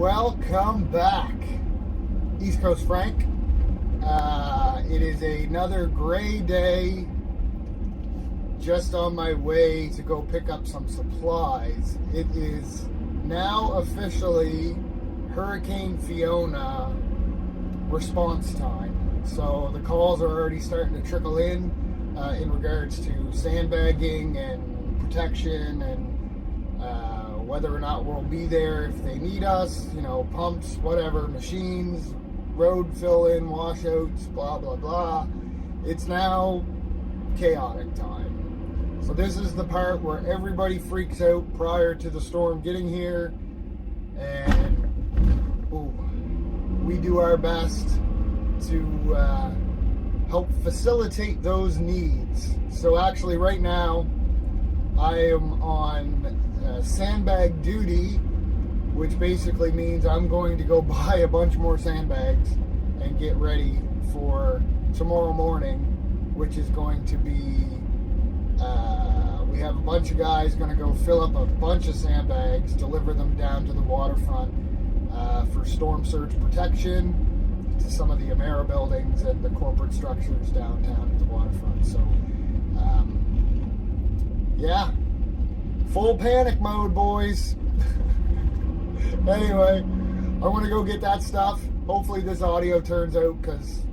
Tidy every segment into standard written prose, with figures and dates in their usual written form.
Welcome back, East Coast Frank. It is another gray day. Just on my way to go pick up some supplies. It is now officially Hurricane Fiona response time. So the calls are already starting to trickle in regards to sandbagging and protection and whether or not we'll be there if they need us, pumps, whatever, machines, road fill-in, washouts, blah, blah, blah. It's now chaotic time. So this is the part where everybody freaks out prior to the storm getting here, and we do our best to help facilitate those needs. So actually right now I am on sandbag duty, which basically means I'm going to go buy a bunch more sandbags and get ready for tomorrow morning, which is going to be we have a bunch of guys going to go fill up a bunch of sandbags, deliver them down to the waterfront for storm surge protection to some of the Amera buildings and the corporate structures downtown at the waterfront. So yeah, full panic mode, boys. Anyway, I want to go get that stuff. Hopefully this audio turns out, because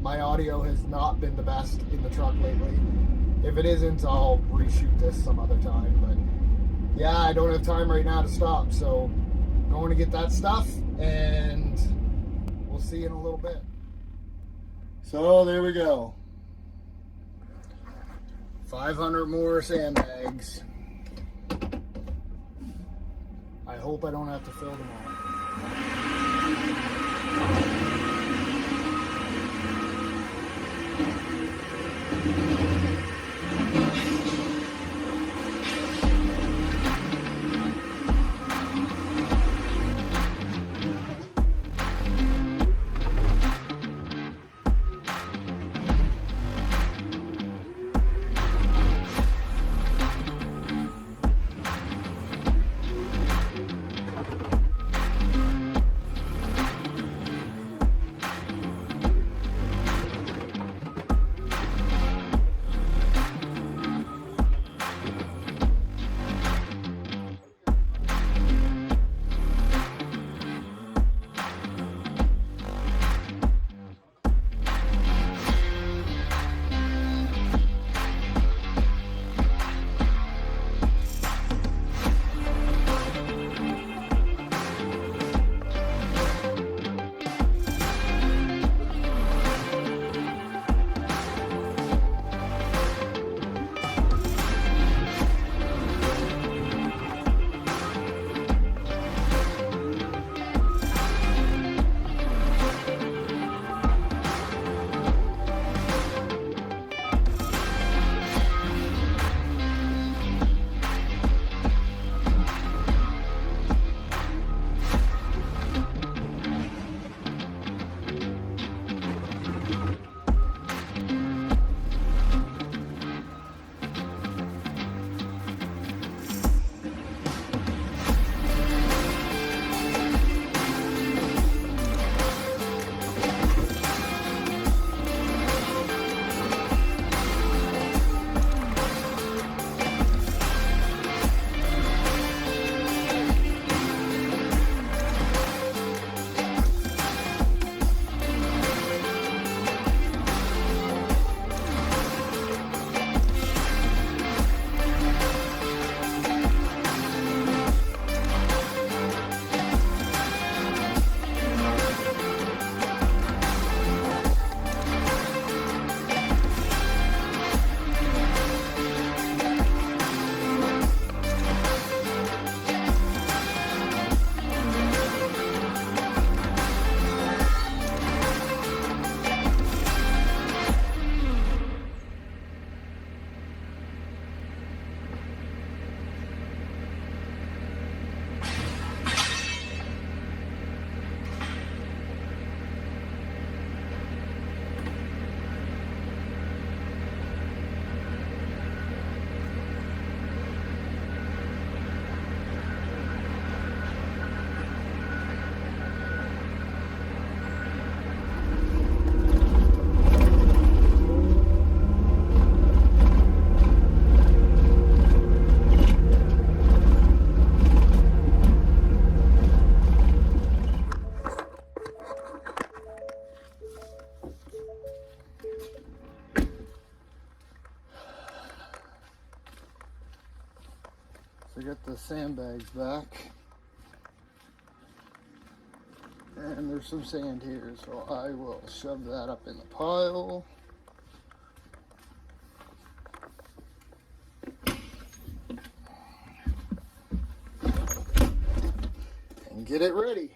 my audio has not been the best in the truck lately. If it isn't, I'll reshoot this some other time. But yeah, I don't have time right now to stop. So I'm going to get that stuff, and we'll see you in a little bit. So there we go. 500 more sandbags. I hope I don't have to fill them all. the sandbags back. And there's some sand here, so I will shove that up in the pile. And get it ready.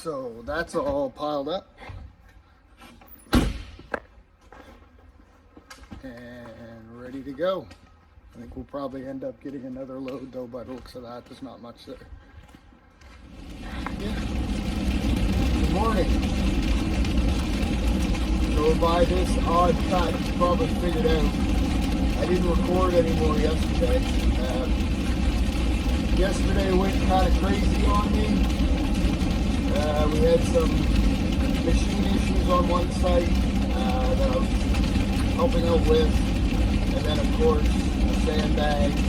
So that's all piled up. And ready to go. I think we'll probably end up getting another load though by the looks of that. There's not much there. Yeah. Good morning. So by this odd cut, you probably figured out I didn't record anymore yesterday. Yesterday went kind of crazy on me. We had some machine issues on one site that I was helping out with, and then of course the sandbags.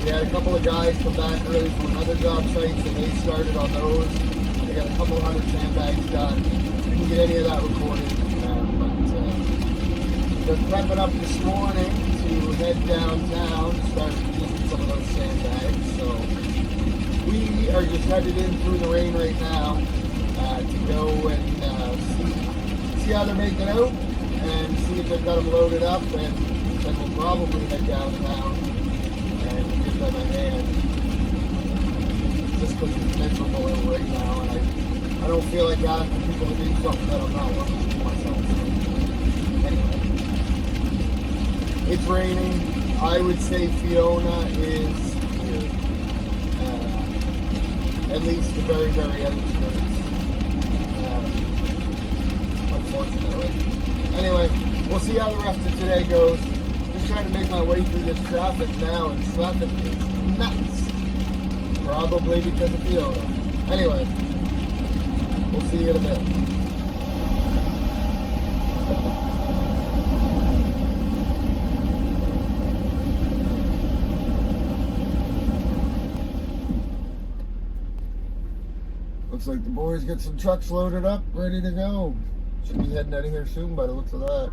We had a couple of guys come back early from another job site, so they started on those. They got a couple of hundred sandbags done. Didn't get any of that recorded, but they're prepping up this morning to head downtown to start using some of those sandbags. So we are just headed in through the rain right now to go and see how they're making out and see if they've got them loaded up, and then we'll probably head downtown and give them a hand, just because it's miserable out right now, and I don't feel like asking people to do something that I'm not willing to do myself. Anyway, it's raining. I would say Fiona is here, at least the very, very outskirts, unfortunately. Anyway, we'll see how the rest of today goes. Just trying to make my way through this traffic now, and traffic is nuts. Probably because of Fiona. Anyway, we'll see you in a bit. Looks like the boys got some trucks loaded up, ready to go. Should be heading out of here soon by the looks of that.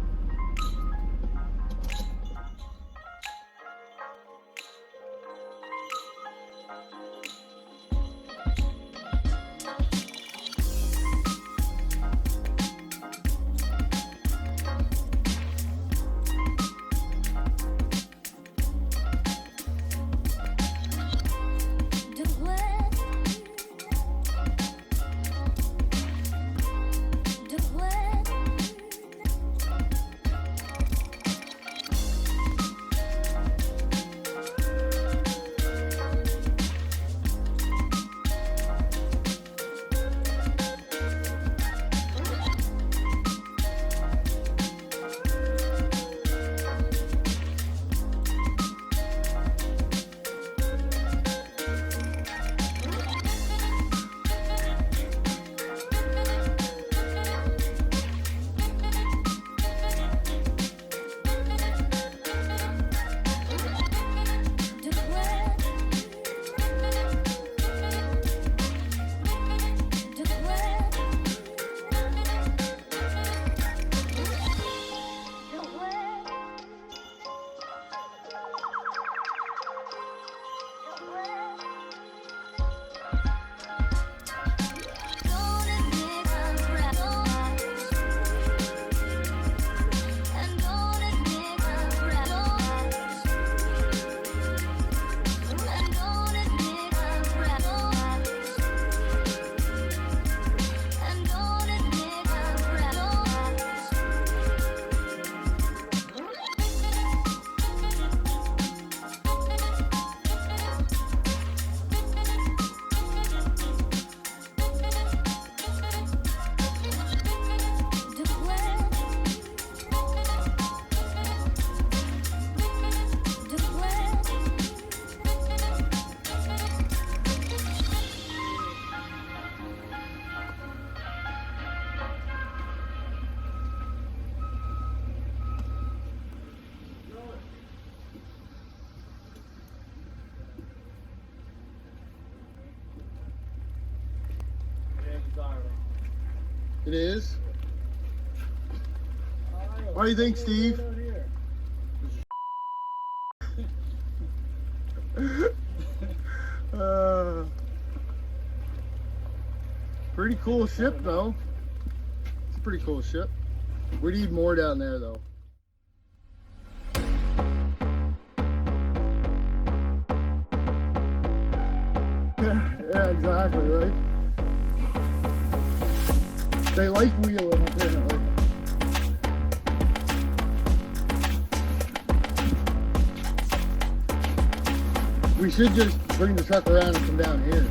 It is? What do you think, Steve? Pretty cool ship, though. It's a pretty cool ship. We need more down there, though. Yeah, exactly, right? They like wheeling, apparently. We should just bring the truck around and come down here.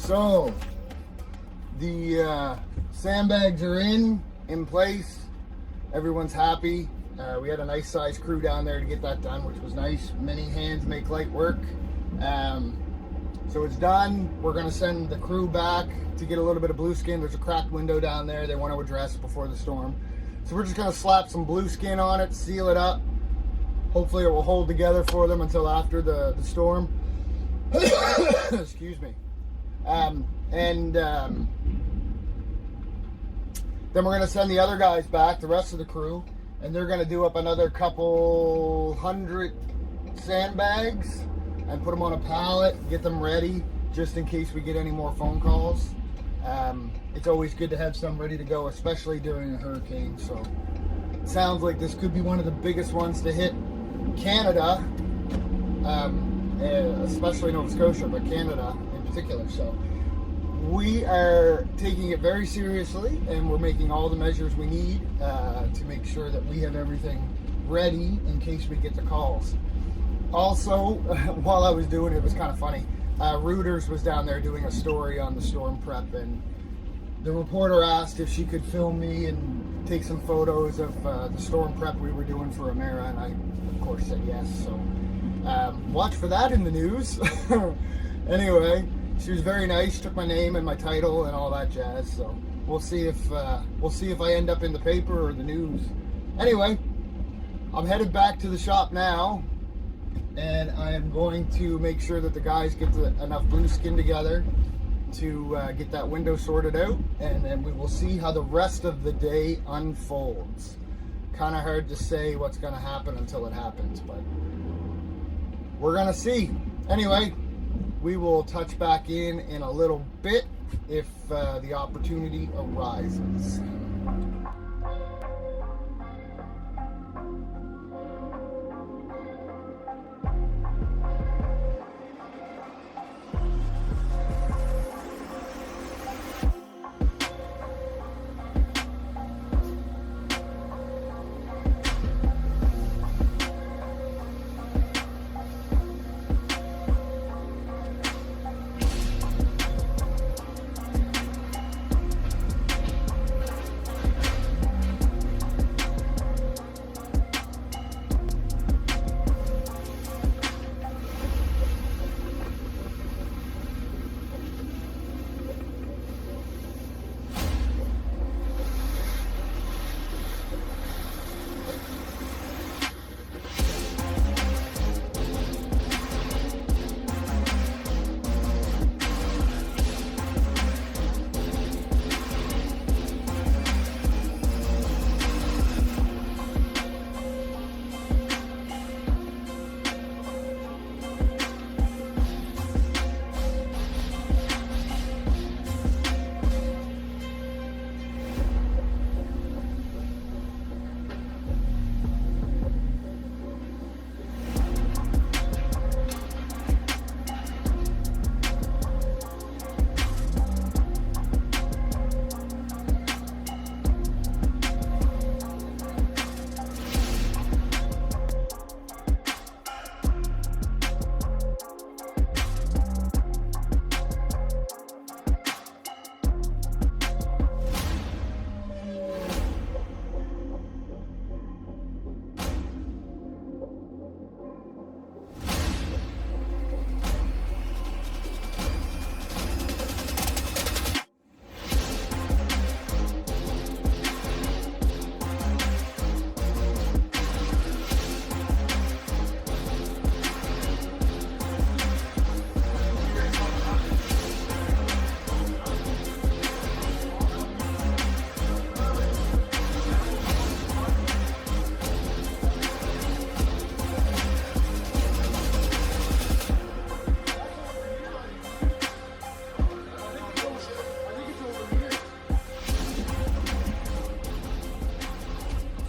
So the sandbags are in place. Everyone's happy. We had a nice sized crew down there to get that done, which was nice. Many hands make light work. So it's done. We're going to send the crew back to get a little bit of blue skin. There's a cracked window down there. They want to address it before the storm. So we're just going to slap some blue skin on it, seal it up. Hopefully it will hold together for them until after the storm. Excuse me. Then we're going to send the other guys back, the rest of the crew, and they're going to do up another couple hundred sandbags and put them on a pallet, get them ready, just in case we get any more phone calls. It's always good to have some ready to go, especially during a hurricane. So it sounds like this could be one of the biggest ones to hit Canada, especially Nova Scotia, but Canada in particular. So we are taking it very seriously, and we're making all the measures we need to make sure that we have everything ready in case we get the calls. Also, while I was doing it, it was kind of funny. Reuters was down there doing a story on the storm prep, and the reporter asked if she could film me and take some photos of the storm prep we were doing for Amera, and I, of course, said yes. So watch for that in the news. Anyway, she was very nice. Took my name and my title and all that jazz. So we'll see if I end up in the paper or the news. Anyway, I'm headed back to the shop now, and I am going to make sure that the guys get enough blue skin together to get that window sorted out, and then we will see how the rest of the day unfolds. Kind of hard to say what's going to happen until it happens, but we're going to see. Anyway, we will touch back in a little bit if the opportunity arises.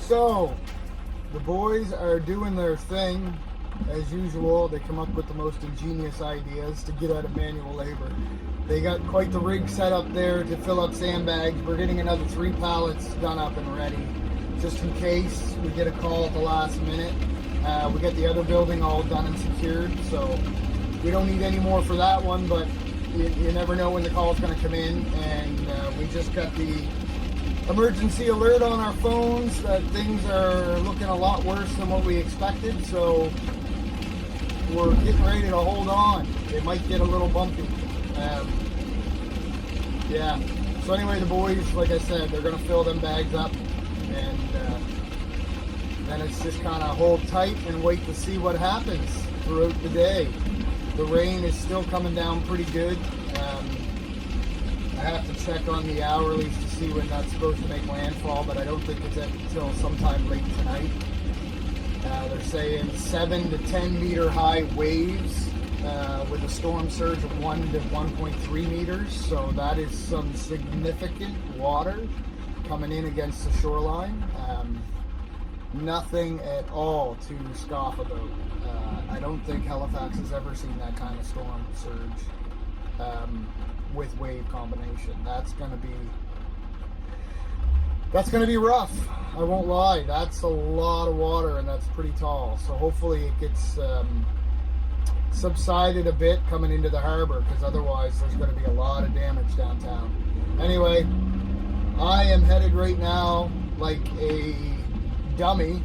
So, the boys are doing their thing. As usual, they come up with the most ingenious ideas to get out of manual labor. They got quite the rig set up there to fill up sandbags. We're getting another 3 pallets done up and ready, just in case we get a call at the last minute. We got the other building all done and secured, so we don't need any more for that one, but you never know when the call is going to come in, and we just got the emergency alert on our phones that things are looking a lot worse than what we expected, so we're getting ready to hold on. It might get a little bumpy. Yeah. So anyway, the boys, like I said, they're going to fill them bags up, and then it's just kind of hold tight and wait to see what happens throughout the day. The rain is still coming down pretty good. I have to check on the hourlies to see when that's supposed to make landfall, but I don't think it's until sometime late tonight. They're saying 7 to 10 meter high waves with a storm surge of 1 to 1.3 meters. So that is some significant water coming in against the shoreline. Nothing at all to scoff about. I don't think Halifax has ever seen that kind of storm surge with wave combination. That's gonna be rough. I won't lie. That's a lot of water, and that's pretty tall. So hopefully it gets subsided a bit coming into the harbor, because otherwise there's going to be a lot of damage downtown. Anyway, I am headed right now like a dummy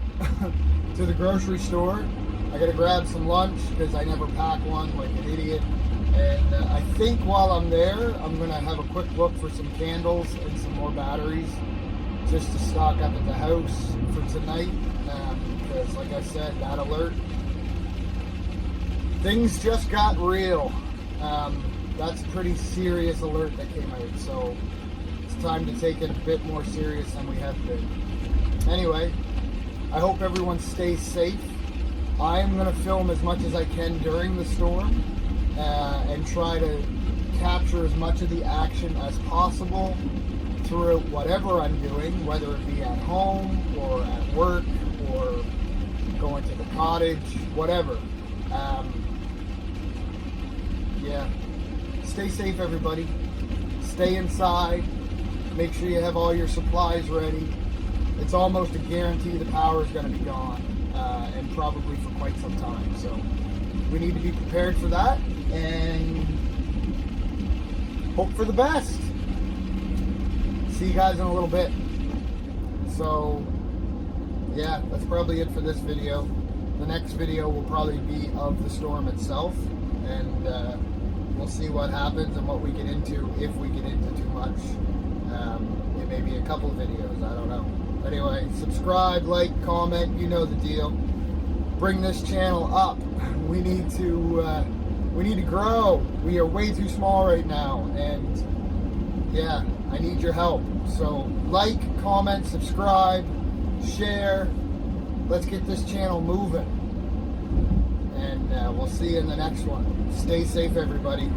to the grocery store. I gotta grab some lunch because I never pack one, like an idiot. And I think while I'm there, I'm gonna have a quick look for some candles and some more batteries just to stock up at the house for tonight. Because like I said, that alert, things just got real. That's a pretty serious alert that came out. So it's time to take it a bit more serious than we have been. Anyway, I hope everyone stays safe. I am going to film as much as I can during the storm and try to capture as much of the action as possible throughout whatever I'm doing, whether it be at home or at work or going to the cottage, whatever. Yeah, stay safe, everybody. Stay inside. Make sure you have all your supplies ready. It's almost a guarantee the power is going to be gone. And probably for quite some time. So we need to be prepared for that and hope for the best. See you guys in a little bit. So yeah, that's probably it for this video. The next video will probably be of the storm itself, and we'll see what happens and what we get into, if we get into too much. It may be a couple of videos, I don't know. Anyway, subscribe, like, comment, you know the deal. Bring this channel up. We need to grow. We are way too small right now, and yeah, I need your help. So like, comment, subscribe, share. Let's get this channel moving, and we'll see you in the next one. Stay safe, everybody.